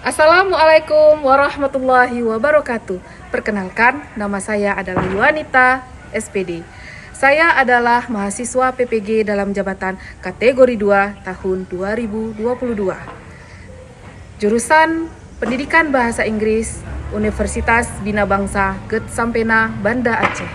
Assalamualaikum warahmatullahi wabarakatuh. Perkenalkan, nama saya adalah Yuanita, SPD. Saya adalah mahasiswa PPG dalam jabatan kategori 2 tahun 2022. Jurusan Pendidikan Bahasa Inggris, Universitas Bina Bangsa, Get Sampena, Banda Aceh.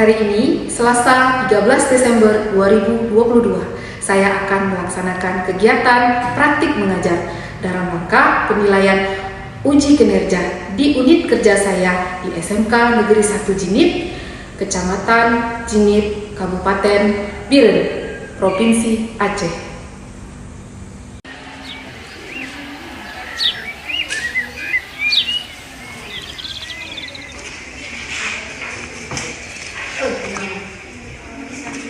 Hari ini, Selasa 13 Desember 2022, saya akan melaksanakan kegiatan praktik mengajar dalam rangka penilaian uji kinerja di unit kerja saya di SMK Negeri 1 Jinit, Kecamatan Jinit, Kabupaten Biren, Provinsi Aceh.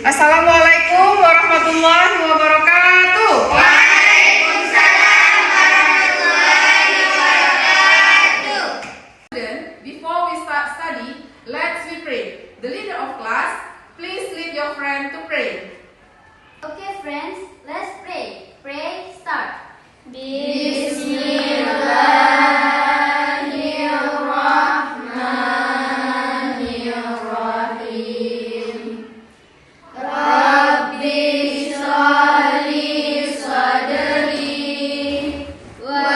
Assalamualaikum warahmatullahi wabarakatuh. Waalaikumsalam warahmatullahi wabarakatuh. Before we start study, let's we pray. The leader of class, please lead your friend to pray. Okay friends, let's pray. Pray, start. Bismillahirrahmanirrahim. Rabbi shrah li sadri wa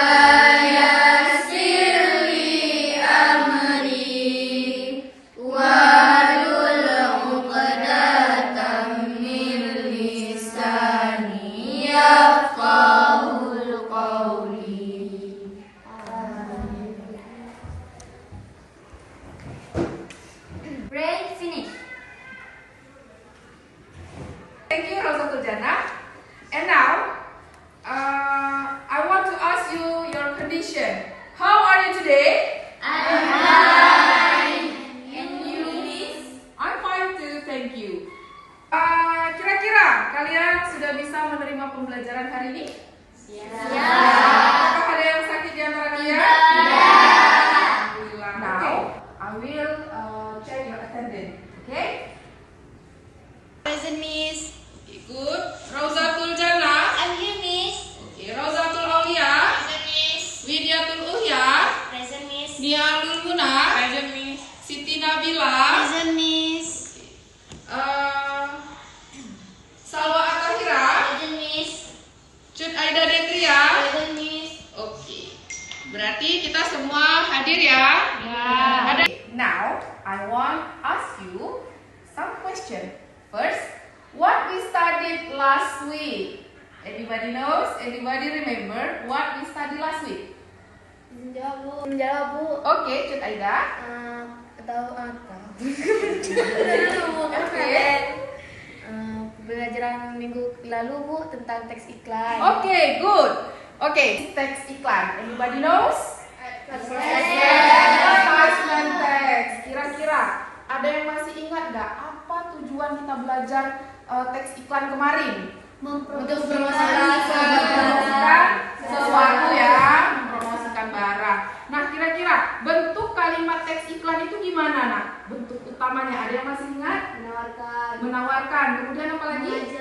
yassir li amri wahlul 'uqdatam min lisani yafqahul qawli. Pray finish. Thank you, Rosatul Jannah. And now, I want to ask you your condition. How are you today? I'm fine. And you, Miss? I'm fine too, thank you. Kira-kira kalian sudah bisa menerima pembelajaran hari ini? Apakah ada yang sakit di antara kalian? Alhamdulillah. Now, I will check your attendance. Okay? Present, Miss. Good. Rosatul Jannah. I'm here, Miss. Okay. Rosatul Aulia. Present, Miss. Widyatul Uhya. Present, Miss. Nialul Muna. Present, Miss. Siti Nabila. Present, Miss. Salwa Atahira. Present, Miss. Cut Aida Dendria. Present, Miss. Oke. Berarti kita semua hadir ya? Ya. Now, I want ask you some question. First, what we studied last week? Anybody knows? Anybody remember what we studied last week? Menjawab, Bu. Oke, Cut Aida. Oke. Pembelajaran minggu lalu, Bu, tentang teks iklan. Oke, good. Oke, teks iklan. Anybody knows? Advertisement text. Kira-kira ada yang masih ingat nggak apa tujuan kita belajar teks iklan kemarin? Untuk Mempromosikan sesuatu ya, mempromosikan barang. Nah, kira-kira bentuk kalimat teks iklan itu gimana, nak? Bentuk utamanya ada yang masih ingat? Menawarkan. Kemudian apa lagi?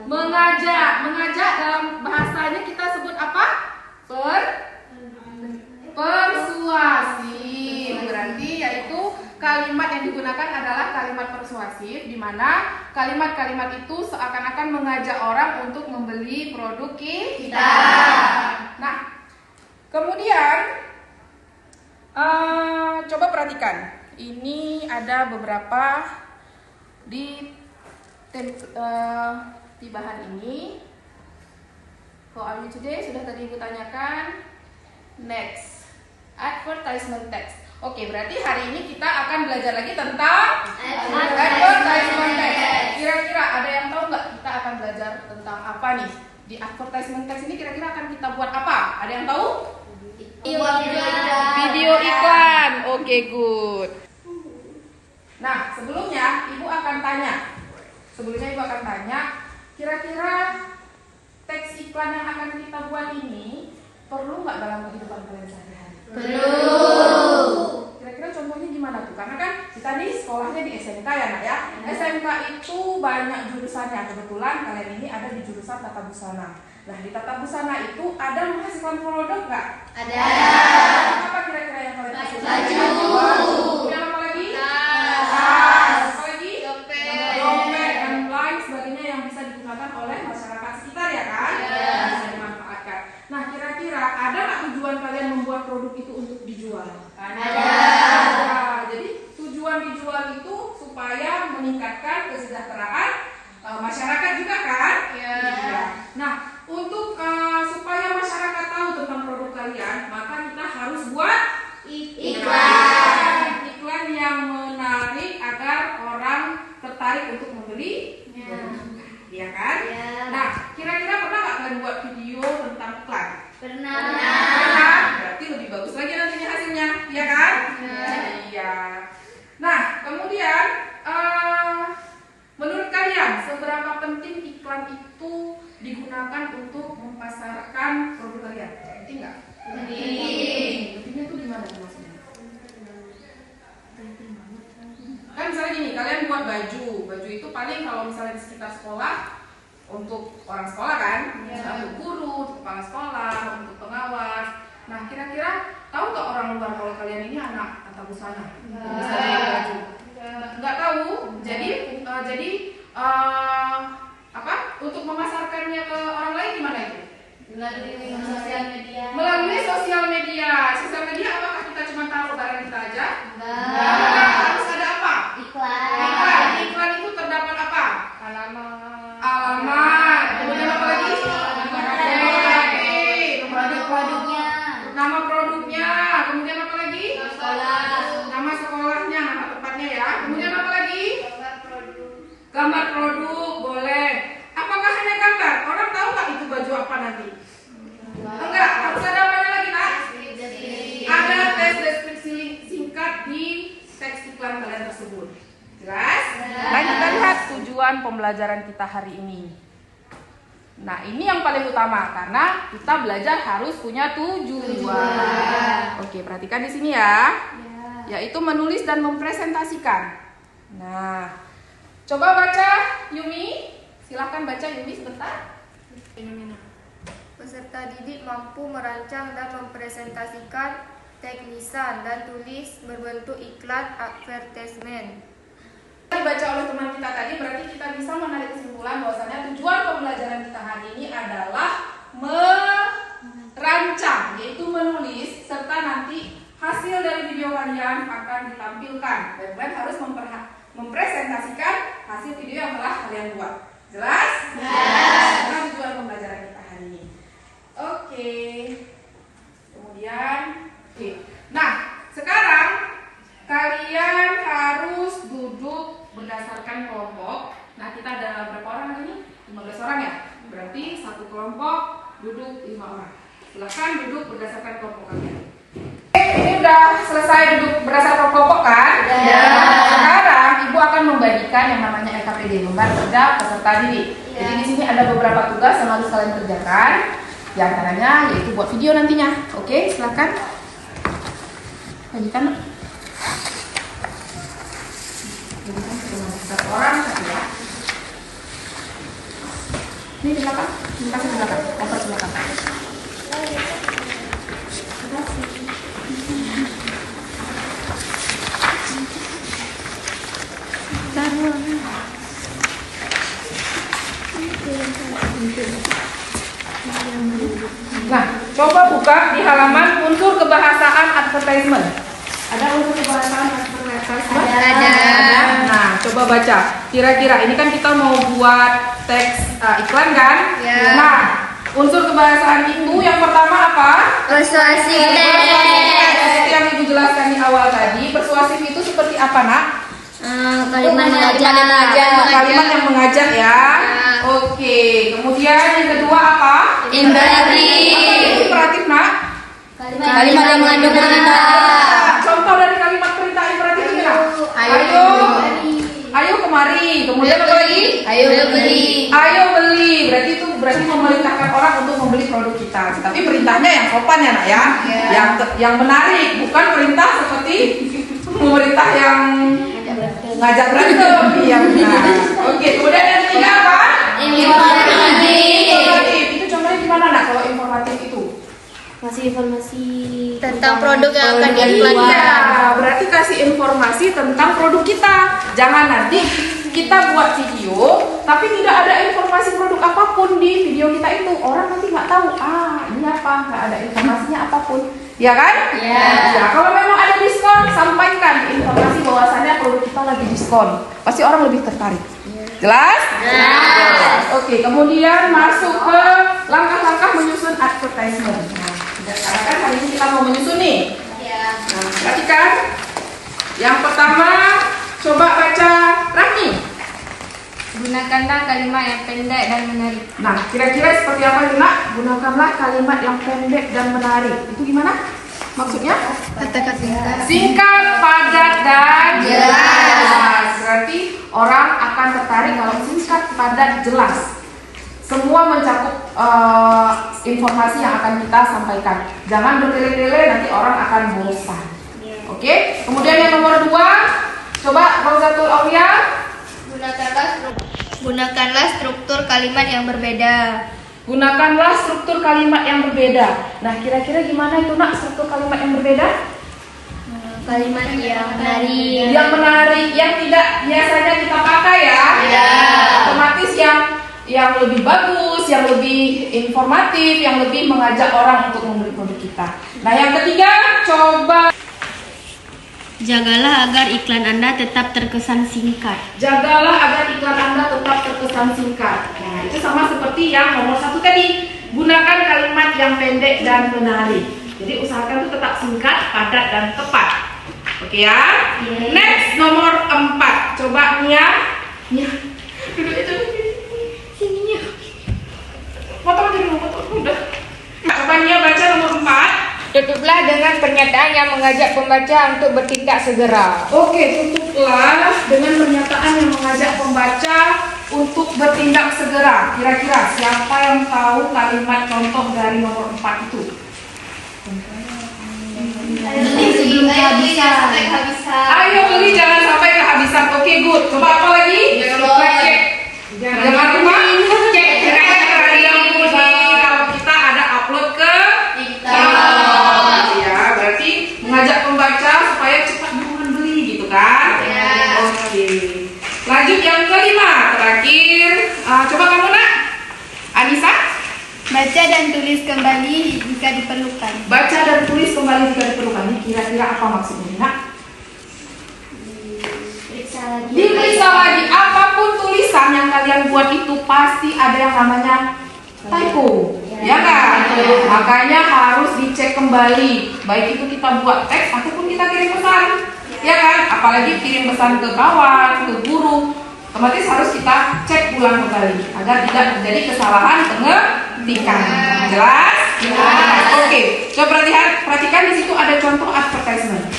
Mengajak dalam bahasanya kita sebut apa? Persuasif. Berarti yaitu kalimat yang digunakan adalah kalimat persuasif, di mana kalimat-kalimat itu seakan-akan mengajak orang untuk membeli produk kita. Nah, kemudian coba perhatikan. Ini ada beberapa di bahan ini. How are you today? Sudah tadi Ibu tanyakan. Next, advertisement text. Oke, berarti hari ini kita akan belajar lagi tentang advertisement text. Kira-kira ada yang tahu nggak kita akan belajar tentang apa nih? Di advertisement text ini kira-kira akan kita buat apa? Ada yang tahu? Video iklan. Oke, good. Nah, sebelumnya Ibu akan tanya. Kira-kira teks iklan yang akan kita buat ini perlu nggak dalam kehidupan kalian sehari-hari? Perlu. Kira-kira kira-kira contohnya gimana tuh? Karena kan kita nih sekolahnya di SMK ya nak ya. SMK itu banyak jurusannya. Kebetulan kalian ini ada di jurusan Tata Busana. Nah di Tata Busana itu ada menghasilkan produk nggak? Ada. Apa kira-kira yang kalian hasilkan? Baju. Kemudian apa lagi? Tas. Apa lagi? Dompet. Dompet dan lain sebagainya yang bisa digunakan oleh masyarakat sekitar ya kan? Bisa dimanfaatkan. Nah kira-kira ada nggak tujuan kalian membuat produk itu untuk dijual? Ada. Jadi tujuan dijual itu supaya meningkatkan kesejahteraan masyarakat juga kan? Iya. Nah untuk supaya masyarakat tahu tentang produk kalian, maka kita harus buat iklan yang menarik agar orang tertarik untuk membeli. Iya kan? Ya. Nah, kira-kira pernah nggak kalian buat video tentang iklan? Pernah. Pernah? Berarti lebih bagus lagi nantinya hasilnya, iya kan? Iya. Nah, kemudian menurut kalian seberapa penting iklan itu digunakan untuk memasarkan produk kalian? Penting nggak? Penting. Pentingnya itu gimana tuh maksudnya? Kan misalnya gini, kalian buat baju itu paling kalau misalnya di sekitar sekolah untuk orang sekolah kan, untuk guru, untuk kepala sekolah, untuk pengawas. Nah kira-kira tahu nggak orang luar kalau kalian ini anak tata busana? Bisa bikin baju? Nggak tahu. Jadi apa? Untuk memasarkannya ke orang lain gimana itu? Melalui sosial media. Melalui sosial media. Sosial media apakah kita cuma taruh barang kita aja? Enggak. Harus ada apa? Iklan. Iklan itu terdapat apa? Alamat. Kemudian apa lagi? Produk-produknya. Nama produknya. Kemudian apa lagi? Sekolah. Nama sekolahnya, nama tempatnya ya. Kemudian apa lagi? Produk. Gambar produk, boleh. Apakah hanya gambar? Orang tahu nggak itu baju apa nanti? Enggak, harus ada apanya lagi nak? Ada tes deskripsi singkat di teks iklan kalian tersebut. Jelas? Dan kita lihat tujuan pembelajaran kita hari ini. Nah ini yang paling utama karena kita belajar harus punya tujuan. Oke, perhatikan di sini ya. Yaitu menulis dan mempresentasikan. Nah, coba baca Yumi. Silahkan baca Yumi sebentar. Peserta didik mampu merancang dan mempresentasikan teknisan dan tulis berbentuk iklan advertisement. Dibaca oleh teman kita tadi berarti kita bisa menarik kesimpulan bahwasanya tujuan pembelajaran kita hari ini adalah merancang, yaitu menulis, serta nanti hasil dari video kalian akan ditampilkan. Dan kalian harus mempresentasikan hasil video yang telah kalian buat. Jelas? Itulah tujuan pembelajaran kita hari ini. Oke. Kemudian, nah sekarang kalian harus duduk berdasarkan kelompok. Nah kita ada berapa orang hari ini? 15 orang ya? Berarti satu kelompok duduk 5 orang. Silahkan duduk berdasarkan kelompok kalian. Ini udah selesai duduk berdasarkan kelompok kan? Ya. Sekarang ibu akan membagikan yang namanya LKPD, lembar kerja peserta didik. Jadi di sini ada beberapa tugas yang harus kalian kerjakan. Di antaranya yaitu buat video nantinya. Oke, silakan. Bagikan. Satu orang satu ya. Ini di belakang, kasih di belakang, oper di belakang. Nah, coba buka di halaman unsur kebahasaan advertisement. Ada unsur kebahasaan advertisement? Ada. Nah, coba baca. Kira-kira ini kan kita mau buat teks iklan kan? Ya. Nah, unsur kebahasaan itu yang pertama apa? Persuasif. Seperti yang ibu jelaskan di awal tadi, persuasif itu seperti apa nak? Kalimat mengajak. Kalimat yang mengajak ya. Oke. Kemudian yang kedua apa? Imperatif. Imperatif nak? Kalimat yang mengandung perintah. Contoh dari kalimat perintah imperatif ini nak? Ayo. Ayo kemari. Kemudian apa lagi? Ayo beli. Ayo beli. Berarti memerintahkan orang untuk membeli produk kita. Tapi perintahnya yang sopan ya nak ya. Yang menarik, bukan perintah seperti Pemerintah yang ngajak berantem. Iya benar. Oke, kemudian yang ketiga apa? Informatif. Itu contohnya gimana nak kalau informatif itu? Kasih informasi Tentang produk yang akan diiklankan. Ya, berarti kasih informasi tentang produk kita. Jangan nanti kita buat video, tapi tidak ada informasi produk apapun di video kita itu. Orang nanti nggak tahu, ini apa, nggak ada informasinya apapun. Ya kan? Ya. Ya, kalau memang ada diskon, sampaikan informasi bahwasannya produk kita lagi diskon. Pasti orang lebih tertarik. Jelas? Jelas. Oke, kemudian masuk ke langkah-langkah menyusun advertisement. Nah, sekarang kan hari ini kita mau menyusun nih. Ya. Nah, perhatikan. Yang pertama, coba baca Rahmi. Gunakanlah kalimat yang pendek dan menarik. Nah, kira-kira seperti apa ini, Nak? Gunakanlah kalimat yang pendek dan menarik. Itu gimana? Maksudnya? Kata-kata singkat. Singkat, padat, dan Jelas. Berarti orang akan tertarik kalau singkat, padat, jelas. Semua mencakup informasi yang akan kita sampaikan. Jangan bertele-tele, nanti orang akan bosan. Oke? Kemudian yang nomor 2, coba Rozatul Aulia. Gunakanlah struktur kalimat yang berbeda. Gunakanlah struktur kalimat yang berbeda. Nah, kira-kira gimana itu, Nak, struktur kalimat yang berbeda? Kalimat yang menarik. Yang menarik, yang tidak biasanya kita pakai ya. Ya. Otomatis yang lebih bagus, yang lebih informatif, yang lebih mengajak orang untuk membeli produk kita. Nah, yang ketiga, coba Jagalah agar iklan Anda tetap terkesan singkat. jagalah agar iklan Anda tetap terkesan singkat. Nah, itu sama seperti yang nomor 1 tadi. Gunakan kalimat yang pendek dan menarik. Jadi usahakan itu tetap singkat, padat, dan tepat. Oke ya? Next, nomor 4. Coba Nia. Nia. Duduk itu. Sini Nia. Potong aja dulu, potong. Udah. Coba Nia baca nomor 4. Tutuplah dengan pernyataan yang mengajak pembaca untuk bertindak segera. Oke, tutuplah dengan pernyataan yang mengajak pembaca untuk bertindak segera. Kira-kira siapa yang tahu kalimat contoh dari nomor 4 itu? Sebelum kehabisan. Ayo beli, jangan sampai kehabisan. Oke, good. Coba apa lagi? Jangan lupa cek. Jangan lupa cek radio budi. Kalau kita ada upload ke TikTok. Ya, berarti mengajak pembaca supaya cepat buruan beli gitu kan? Ya. Oke. Lanjut yang kelima, terakhir. Coba kamu, Nak. Anissa. Baca dan tulis kembali jika diperlukan. Baca dan tulis kembali jika diperlukan. Ini kira-kira apa maksudnya, Nak? Diperiksa lagi. Apapun tulisan yang kalian buat itu pasti ada yang namanya typo, ya kan? Makanya harus dicek kembali. Baik itu kita buat teks ataupun kita kirim pesan, ya kan? Apalagi kirim pesan ke kawan, ke guru, otomatis harus kita cek ulang kembali agar tidak terjadi kesalahan pengetikan. Jelas? Oke. Coba perhatikan di situ ada contoh advertisement.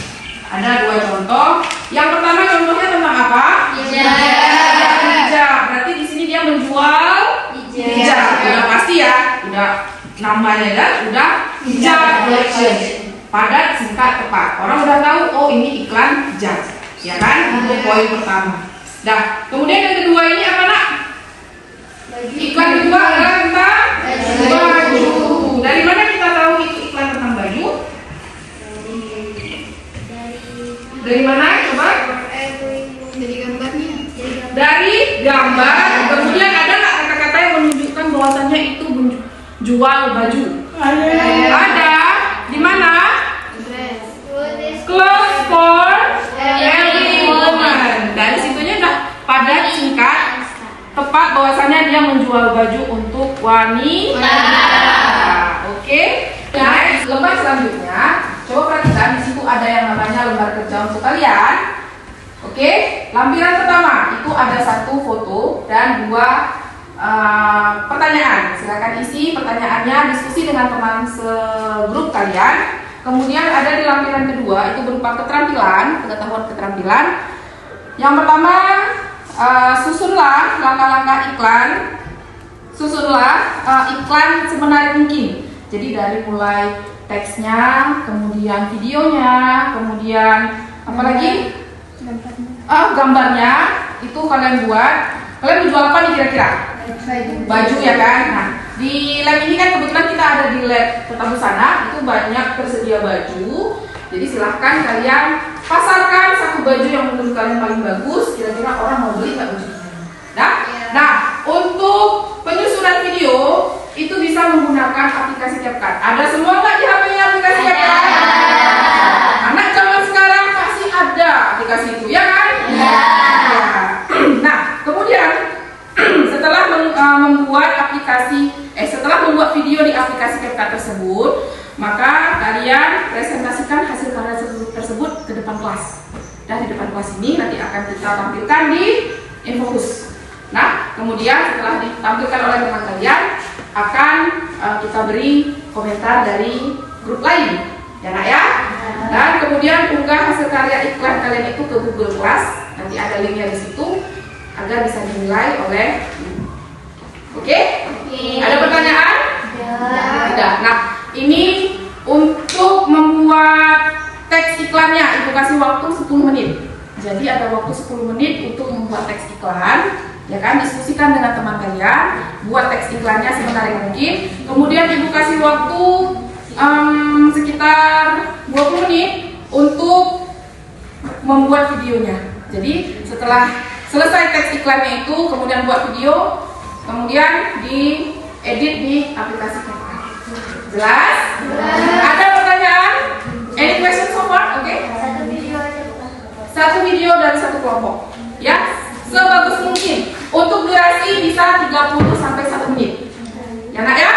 Ada 2 contoh. Yang pertama contohnya tentang apa? Hijab. Berarti di sini dia menjual hijab. Udah pasti ya. Udah namanya dan udah hijab collection. Padat, singkat, tepat. Orang udah tahu, oh ini iklan hijab. Ya kan? Itu poin pertama. Nah, kemudian yang kedua ini apa, Nak? Iklan kedua adalah tentang baju. Dari mana kita tahu itu iklan tentang baju? Dari mana? Coba. Dari gambarnya. Dari gambar. Kemudian ada nggak kata-kata yang menunjukkan bahwasannya itu jual baju? Ada. Di mana? Clothes for every woman. Dari situnya udah padat, singkat, tepat bahwasannya dia menjual baju untuk wanita. Oke. Nah, lembar selanjutnya, coba perhatikan di situ ada yang namanya lembar kerja untuk kalian. Oke, lampiran pertama itu ada 1 foto dan 2 pertanyaan. Silakan isi pertanyaannya, diskusi dengan teman segrup kalian. Kemudian ada di lampiran kedua itu berupa keterampilan, pengetahuan keterampilan. Yang pertama, susunlah langkah-langkah iklan. Susunlah iklan semenarik mungkin. Jadi dari mulai teksnya, kemudian videonya, kemudian apalagi gambarnya itu kalian buat. Kalian menjual apa nih kira-kira? Baju ya kan? Nah, di lab ini kan kebetulan kita ada di lab Tata Busana, itu banyak tersedia baju. Jadi silahkan kalian pasarkan satu baju yang menurut kalian paling bagus. Kira-kira orang mau beli nggak baju? Nah, untuk penyusunan video itu bisa menggunakan aplikasi CapCut. Ada semua nggak di HP-nya aplikasi CapCut? Anak zaman sekarang pasti ada aplikasi itu, ya kan? Ya. Nah, kemudian setelah membuat video di aplikasi CapCut tersebut, maka kalian presentasikan hasil karya tersebut ke depan kelas. Dan di depan kelas ini nanti akan kita tampilkan di Infocus. Nah, kemudian setelah ditampilkan oleh teman kalian, akan kita beri komentar dari grup lain, ya nak ya. Dan kemudian unggah hasil karya iklan kalian itu ke Google Class. Nanti ada linknya di situ agar bisa dinilai oleh. Oke? Ada pertanyaan? Tidak. Nah, ini untuk membuat teks iklannya, Ibu kasih waktu 10 menit. Jadi ada waktu 10 menit untuk membuat teks iklan. Ya kan, diskusikan dengan teman kalian, buat teks iklannya sebentar yang mungkin. Kemudian Ibu kasih waktu sekitar 20 menit untuk membuat videonya. Jadi setelah selesai teks iklannya itu, kemudian buat video, kemudian diedit di aplikasi CapCut. Jelas? Ada pertanyaan? Any question so far? Oke? Satu video dari satu kelompok. Ya, sebagus mungkin. Untuk durasi bisa 30 sampai 1 menit. Ya nak ya?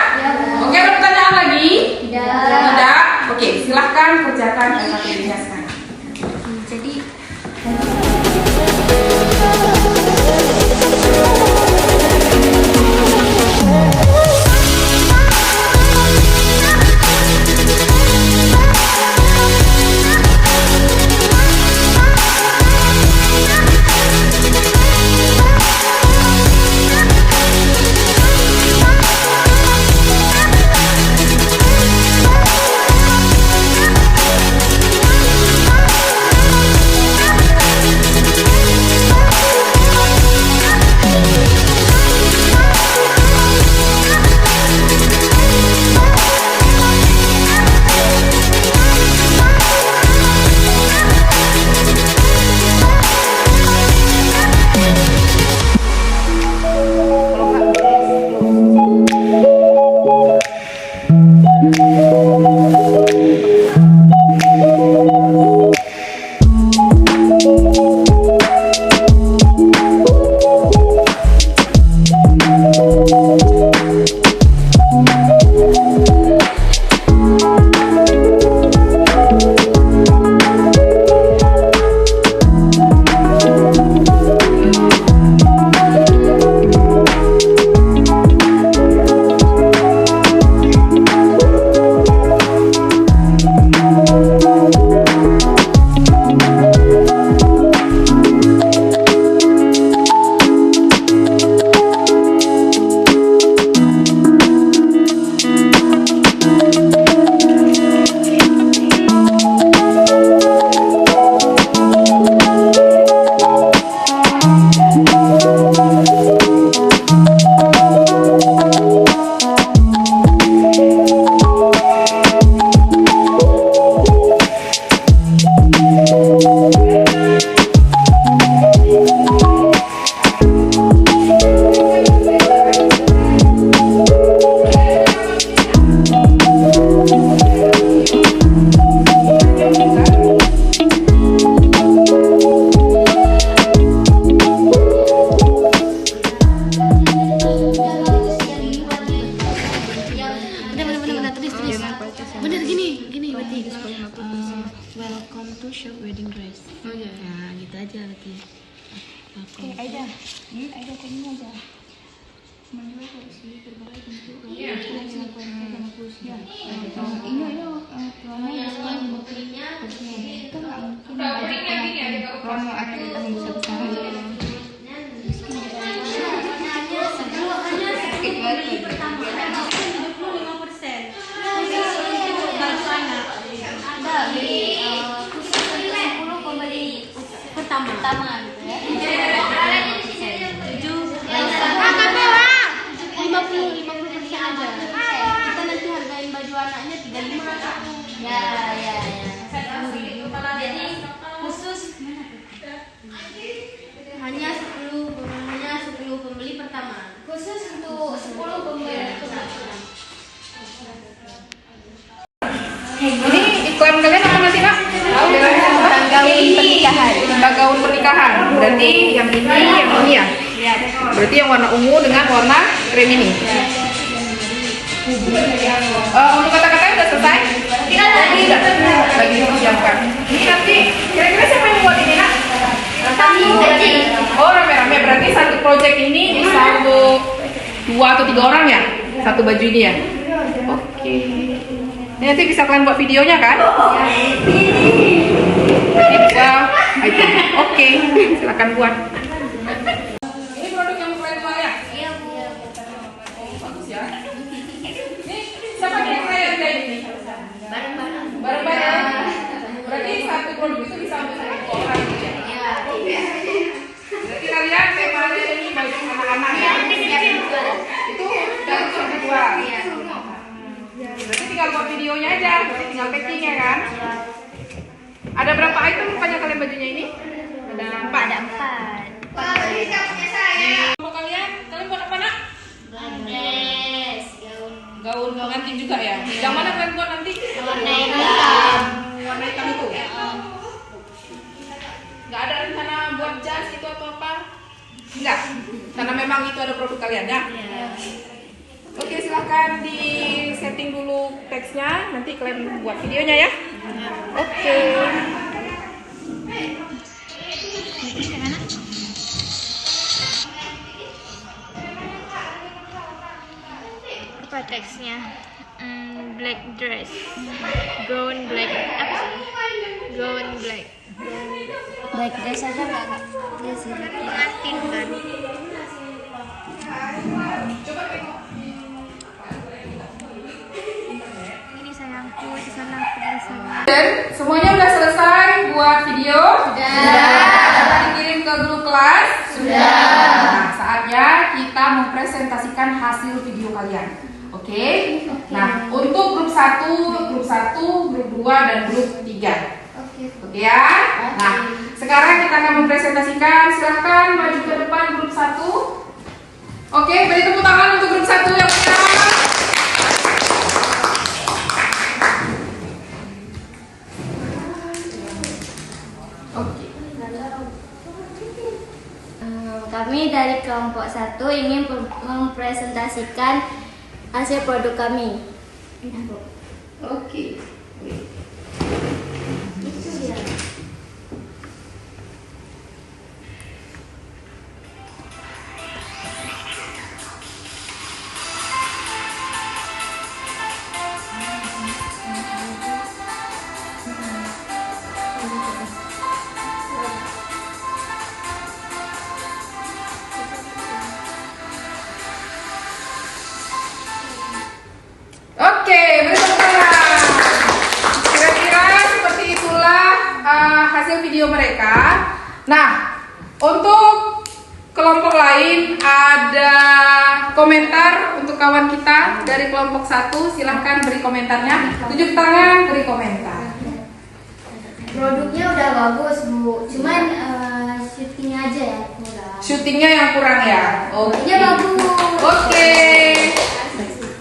Oke, ada pertanyaan lagi? Tidak. Oke, silahkan kerjakan LKPD-nya sekarang. Jadi bener gini berarti welcome to shop wedding dress. Nah gitu aja berarti. Oke, Aida ini aja. Menjual kursi berbagai bentuk. Iya. Ini warnanya sesuai motifnya. Itu nggak mungkin promo atau yang besar-besaran. berarti yang ini ya. Berarti yang warna ungu dengan warna krem ini. Untuk kata-katanya udah selesai? Tinggal lagi. Lagi dipersiapkan. Ini nanti kira-kira siapa yang buat ini nak? Oh, rame-rame. Berarti satu project ini bisa untuk 2 atau 3 orang ya? Satu baju ini ya? Oke. Ini nanti bisa kalian buat videonya kan? Nanti bisa item. Oke, silakan buat. Ini produk yang mau kalian jual ya? Iya, Bu. Oh, bagus ya. Ini siapa kira-kira yang ada ini? Bareng-bareng. Berarti satu produk itu bisa untuk 1 orang gitu ya? Iya. Berarti kalian temanya ini baju anak-anak ya? Itu dari satu dua. Berarti tinggal buat videonya aja, berarti tinggal packing ya kan? Ada berapa item rupanya kalian bajunya ini? Ada 4. Ada 4. Mau kalian buat apa nak? Dress, Gaun pengantin juga ya? Yang mana kalian buat nanti? warna hitam. Warna hitam itu? Nggak ada rencana buat jas itu atau apa? Enggak? Karena memang itu ada produk kalian ya? Oke, silahkan di setting dulu teksnya, nanti kalian buat videonya ya. Oke. Apa teksnya? Black dress, gown black, apa sih? Gown black, Black dress aja nggak? Iya sih. pengantin kan? Ini sayangku, di sana aku di sana. Dan semuanya udah selesai buat video? Sudah dikirim ke grup kelas? Sudah. Nah, saatnya kita mempresentasikan hasil video kalian. Oke? Nah, untuk grup 1, grup 2, dan grup 3. Oke ya? Nah, sekarang kita akan mempresentasikan. Silahkan maju ke depan grup 1. Oke, beri tepuk tangan untuk grup 1 yang pertama. Oke. Kami dari kelompok 1 ingin mempresentasikan hasil produk kami. Oke. Itu dia. Oke, beri tepuk tangan. Kira-kira seperti itulah hasil video mereka. Nah, untuk kelompok lain ada komentar untuk kawan kita dari kelompok 1. Silahkan beri komentarnya. Tunjuk tangan, beri komentar. Produknya udah bagus, Bu. Cuman syutingnya aja ya kurang. Syutingnya yang kurang ya. Oke. Iya bagus. Oke.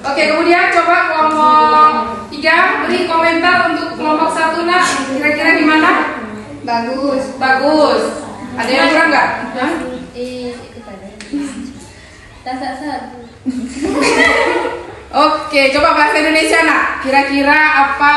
Oke, kemudian coba kelompok 3 beri komentar untuk kelompok 1 nak. Kira-kira gimana? Bagus. Bagus. Ada yang kurang nggak? Hah? Oke, coba bahasa Indonesia nak. Kira-kira apa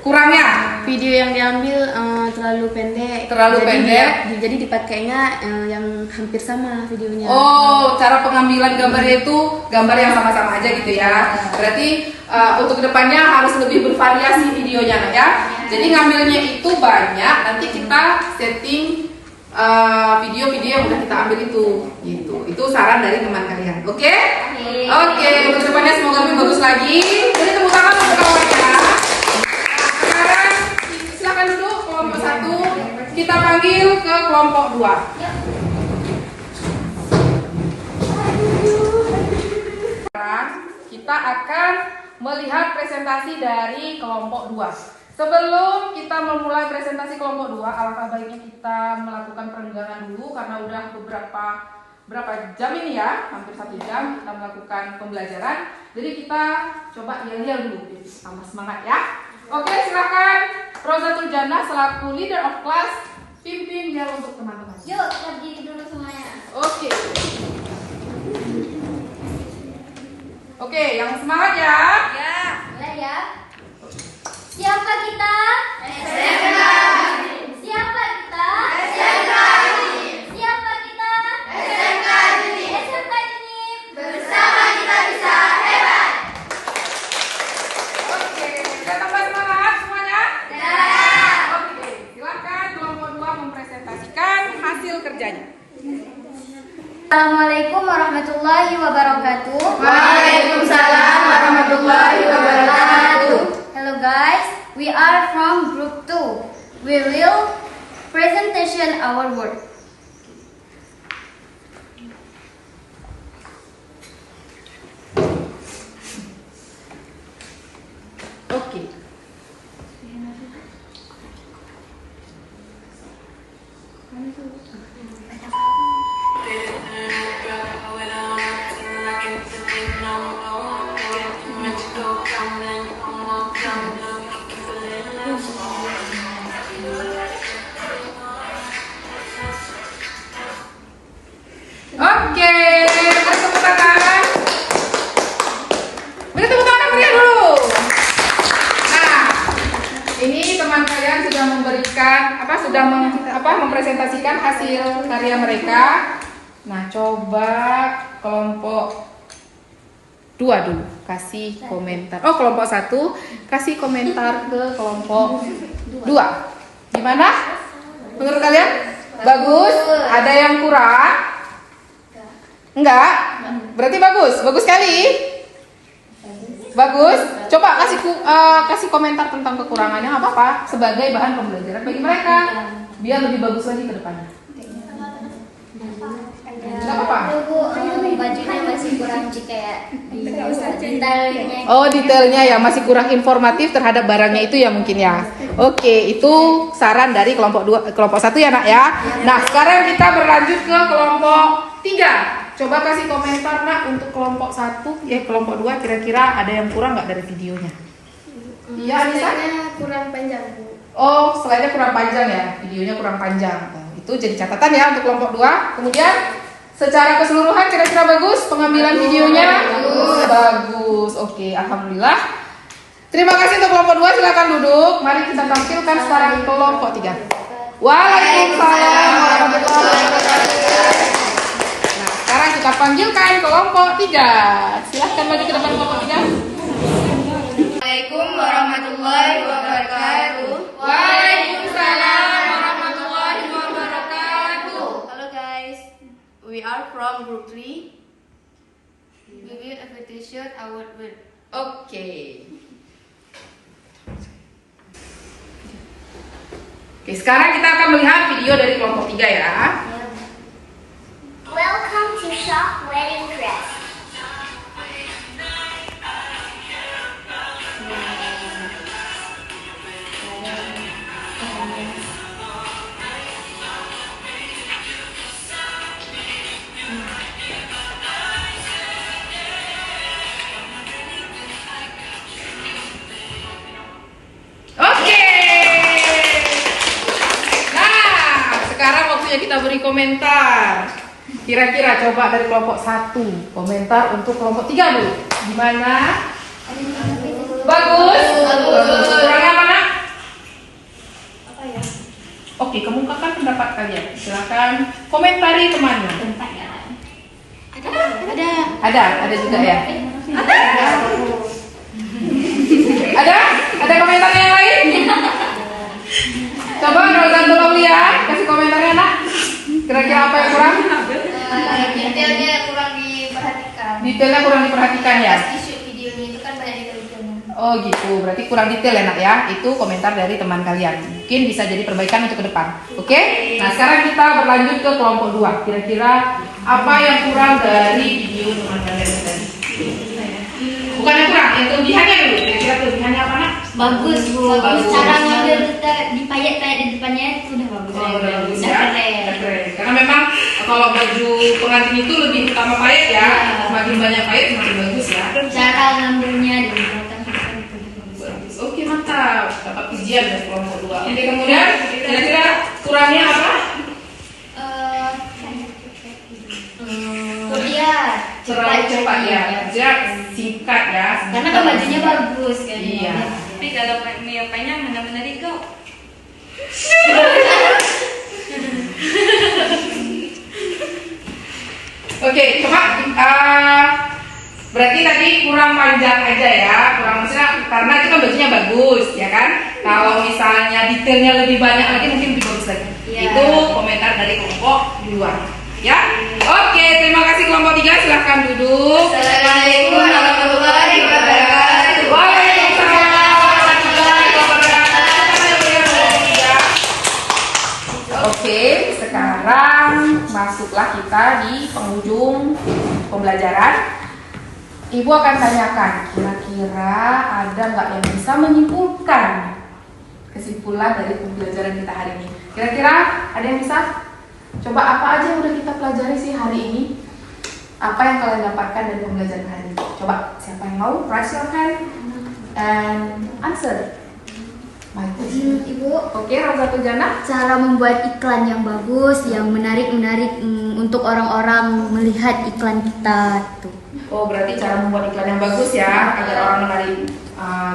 kurangnya? Video yang diambil terlalu pendek. Terlalu pendek? Jadi dipakainya yang hampir sama videonya. Oh, cara pengambilan gambarnya itu gambar yang sama-sama aja gitu ya. Berarti untuk kedepannya harus lebih bervariasi videonya nak ya. Jadi ngambilnya itu banyak. Nanti kita setting video-video yang udah kita ambil itu, gitu. Itu saran dari teman kalian. Oke? Oke. Untuk kedepannya semoga lebih bagus lagi. Jadi tepuk tangan untuk kawannya. Sekarang silakan duduk kelompok 1. Kita panggil ke kelompok 2. Sekarang kita akan melihat presentasi dari kelompok 2. Sebelum kita memulai presentasi kelompok 2, alangkah baiknya kita melakukan perenggangan dulu karena udah berapa jam ini ya, hampir 1 jam kita melakukan pembelajaran. Jadi kita coba yel-yel dulu, tambah semangat ya. Oke, silakan Rosatul Jannah selaku leader of class pimpin dia untuk teman-teman. Yuk, berdiri dulu semuanya. Oke. Oke, yang semangat ya. Ya. Mulai ya. Siapa kita? SMK. Siapa kita? SMK. Siapa kita? SMK Unip. SMK Unip. Bersama kita bisa hebat. Oke, sudah tambah semangat semuanya? Ya. Oke, silakan kelompok 2 mempresentasikan hasil kerjanya. Assalamualaikum warahmatullahi wabarakatuh. Waalaikumsalam warahmatullahi wabarakatuh. Hello guys, we are from group 2. We will presentation our work. Oke. Oke, beri tepuk tangan. Beri tepuk tangan pria dulu. Nah, ini teman kalian sudah memberikan mempresentasikan hasil karya mereka. Nah, coba kelompok 2 dulu kasih komentar. Oh, kelompok 1 kasih komentar ke kelompok 2. Gimana? Menurut kalian? Bagus? Ada yang kurang? Enggak? Berarti bagus. Bagus sekali. Bagus. Coba kasih komentar tentang kekurangannya apa-apa sebagai bahan pembelajaran bagi mereka biar lebih bagus lagi ke depannya. Enggak apa-apa. Bajunya masih kurang kayak detailnya. Oh, detailnya ya masih kurang informatif terhadap barangnya itu ya mungkin ya. Oke, itu saran dari kelompok 1 ya, Nak ya. Nah, sekarang kita berlanjut ke kelompok 3. Coba kasih komentar, Nak, untuk kelompok 1, kelompok 2 kira-kira ada yang kurang nggak dari videonya? Iya, Anissa? Kurang panjang, Bu. Oh, slide-nya kurang panjang ya, videonya kurang panjang. Oh, itu jadi catatan ya untuk kelompok 2. Kemudian secara keseluruhan kira-kira bagus pengambilan videonya? Bagus. Oke, alhamdulillah. Terima kasih untuk kelompok 2, silakan duduk. Mari kita tampilkan sekarang kelompok 3. Waalaikumsalam warahmatullahi wabarakatuh. Nah, sekarang kita panggilkan kelompok 3. Silahkan maju ke depan kelompok 3. Assalamualaikum warahmatullahi wabarakatuh. Waalaikumsalam warahmatullahi wabarakatuh. Hello guys, we are from group 3. We will appreciate our work. Oke. Oke, sekarang kita akan melihat video dari kelompok 3 ya. Welcome to Shop Wedding Dress. Oke. Nah, sekarang waktunya kita beri komentar. Kira-kira coba dari kelompok 1 komentar untuk kelompok 3 dulu. Gimana? Bagus? Bagus. Kurangnya apa, Nak? Apa ya? Oke, kemukakan pendapat kalian. Silakan komentari temannya. Ada juga ya. Ada komentarnya yang lain? Coba Rozan tolong lihat, kasih komentarnya, Nak. Kira-kira apa yang kurang? Detailnya kurang diperhatikan. Detailnya kurang diperhatikan ya. Pas di-shoot videonya itu kan banyak detailnya. Oh gitu, berarti kurang detail ya, Nak ya. Itu komentar dari teman kalian. Mungkin bisa jadi perbaikan untuk ke depan. Oke? Nah, sekarang kita berlanjut ke kelompok 2. Kira-kira apa yang kurang dari video teman kalian tadi? Bukan yang kurang, yang kelebihannya dulu. Kira-kira kelebihannya apa, Nak? Bagus, Bu. Bagus. Cara ngambil dipayet-payet di depannya itu udah bagus. Oh, udah bagus Udah ya. keren. Udah keren. Karena memang kalau baju pengantin itu lebih utama payet ya. Semakin banyak payet semakin bagus ya. Cara ngambilnya di belakang itu. Bagus. Oke, mantap. Dapat pujian dari kelompok 2. Oke, kemudian kira-kira Kurangnya apa? Kemudian Terlalu cepat ya, kerja singkat ya. karena kan bajunya bagus kan. Iya. Tapi kalau pennya benar-benar itu Oke, coba berarti tadi kurang panjang aja ya, kurang maksudnya karena itu kan bajunya bagus ya kan. Kalau misalnya detailnya lebih banyak lagi mungkin lebih bagus lagi. Iya. Itu komentar dari kelompok di luar. Ya, oke, terima kasih kelompok 3, silahkan duduk. Assalamualaikum warahmatullahi wabarakatuh. Waalaikumsalam warahmatullahi wabarakatuh. Oke, sekarang masuklah kita di penghujung pembelajaran. Ibu akan tanyakan, kira-kira ada nggak yang bisa menyimpulkan kesimpulan dari pembelajaran kita hari ini? Kira-kira ada yang bisa? Coba apa aja yang udah kita pelajari sih hari ini? Apa yang kalian dapatkan dari pembelajaran hari ini? Coba, siapa yang mau? Raise your hand and answer. My question. Ibu, Oke, Rosatul Jannah. cara membuat iklan yang bagus, yang menarik untuk orang-orang melihat iklan kita tuh. Oh, berarti cara membuat iklan yang bagus ya, agar orang menarik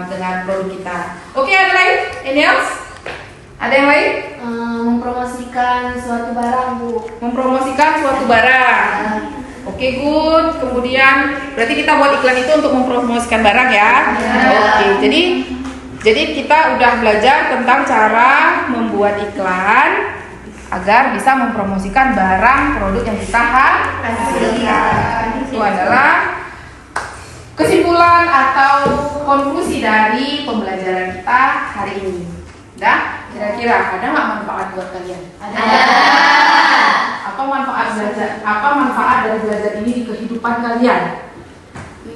dengan produk kita. Oke, ada lain? Any else? Ada yang lain? Mempromosikan suatu barang, Bu. Mempromosikan suatu barang. Oke, good. Kemudian berarti kita buat iklan itu untuk mempromosikan barang ya. Oke, jadi kita udah belajar tentang cara membuat iklan agar bisa mempromosikan barang produk yang kita hasilkan. Itu adalah kesimpulan atau konklusi dari pembelajaran kita hari ini. Dah, kira-kira ada nggak manfaat buat kalian? Ada. Apa manfaat belajar? Apa manfaat dari belajar ini di kehidupan kalian?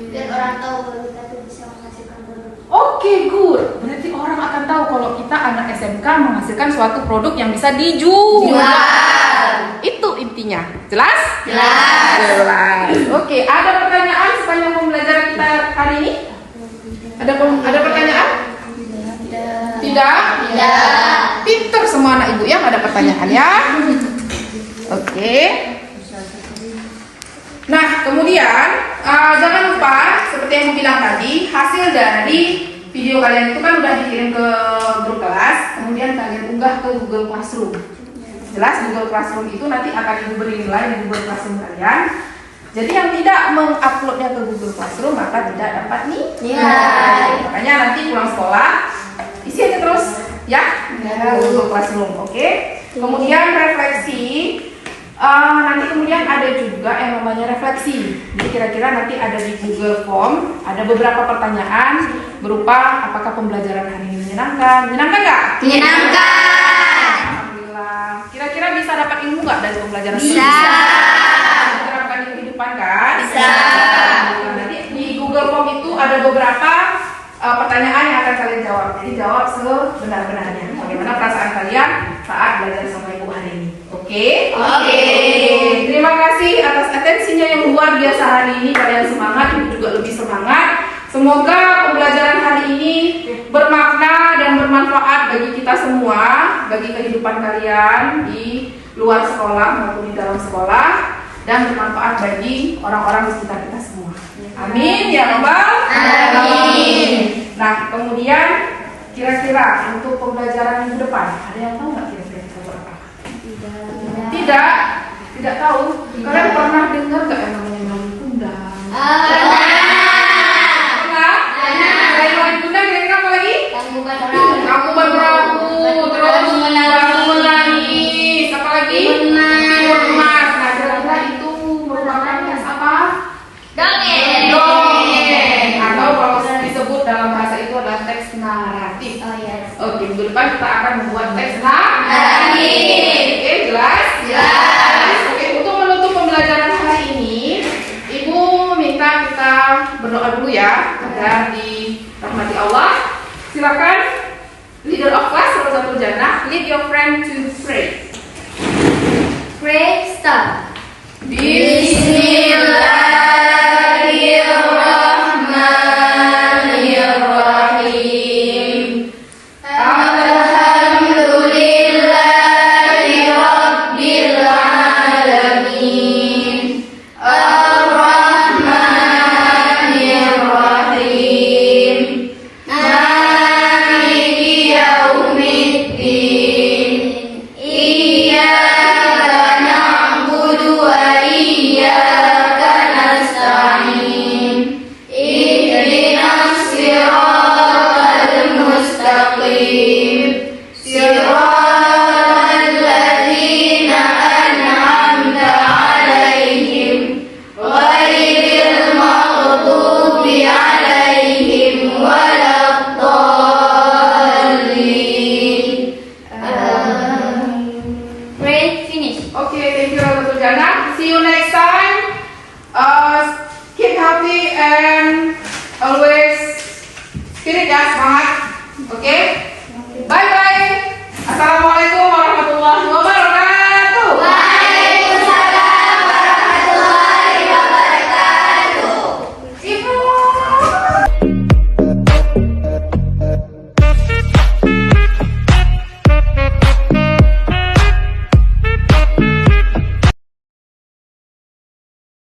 Biar orang tahu kalau kita tuh bisa menghasilkan produk. Oke, good. Berarti orang akan tahu kalau kita anak SMK menghasilkan suatu produk yang bisa dijual. Itu intinya. Jelas? Jelas. Oke, ada pertanyaan sepanjang pembelajaran kita hari ini? Ada pertanyaan? Tidak? Pinter semua anak ibu ya, nggak ada pertanyaan ya. Oke. Nah, kemudian jangan lupa seperti yang aku bilang tadi, hasil dari video kalian itu kan udah dikirim ke grup kelas, kemudian kalian unggah ke Google Classroom. Jelas Google Classroom itu nanti akan ibu beri nilai di Google Classroom kalian. Jadi yang tidak menguploadnya ke Google Classroom maka tidak dapat nilai. Makanya nanti pulang sekolah isi aja terus ya Google Classroom, oke? Kemudian refleksi. Nanti kemudian ada juga yang namanya refleksi. Jadi kira-kira nanti ada di Google Form ada beberapa pertanyaan berupa apakah pembelajaran hari ini menyenangkan? Menyenangkan nggak? Menyenangkan. Alhamdulillah. Kira-kira bisa dapat ilmu nggak dari pembelajaran ini? Bisa. Diterapkan di kehidupan kan? Bisa. Nanti di Google Form itu ada beberapa pertanyaan yang akan kalian jawab. Jadi jawab sebenar-benarnya. Bagaimana perasaan kalian saat belajar sama ibu hari ini? Oke? Oke. Terima kasih atas atensinya yang luar biasa hari ini. Kalian semangat, ibu juga lebih semangat. Semoga pembelajaran hari ini bermakna dan bermanfaat bagi kita semua, bagi kehidupan kalian di luar sekolah maupun di dalam sekolah, dan bermanfaat bagi orang-orang di sekitar kita semua. Amin ya Rabbal Alamin. Nah, kemudian kira-kira untuk pembelajaran minggu depan ada yang tahu nggak kira-kira kita buat apa? Tidak tahu. Kalian pernah dengar nggak yang namanya Wayang Kundang? Pernah? Selain Wayang Kundang kira-kira apa lagi? Tangkuban Perahu, terus Batu Menangis, apa lagi? Timun Emas. Nah, kira-kira itu merupakan teks apa? Dongeng. Atau kalau disebut dalam bahasa itu adalah teks naratif. Oke, minggu depan kita akan membuat teks naratif. Oke, jelas? Jelas. Oke, untuk menutup pembelajaran hari ini, Ibu minta kita berdoa dulu ya agar dirahmati Allah. Silakan leader of class Rosatul Jannah, lead your friend to pray. Pray, start. Bismillahirrahmanirrahim. Alhamdulillah Great, finish. Okay, thank you Dr. Jana. See you next time. Keep happy and always spirit ya, semangat. Okay? Bye bye. Assalamualaikum.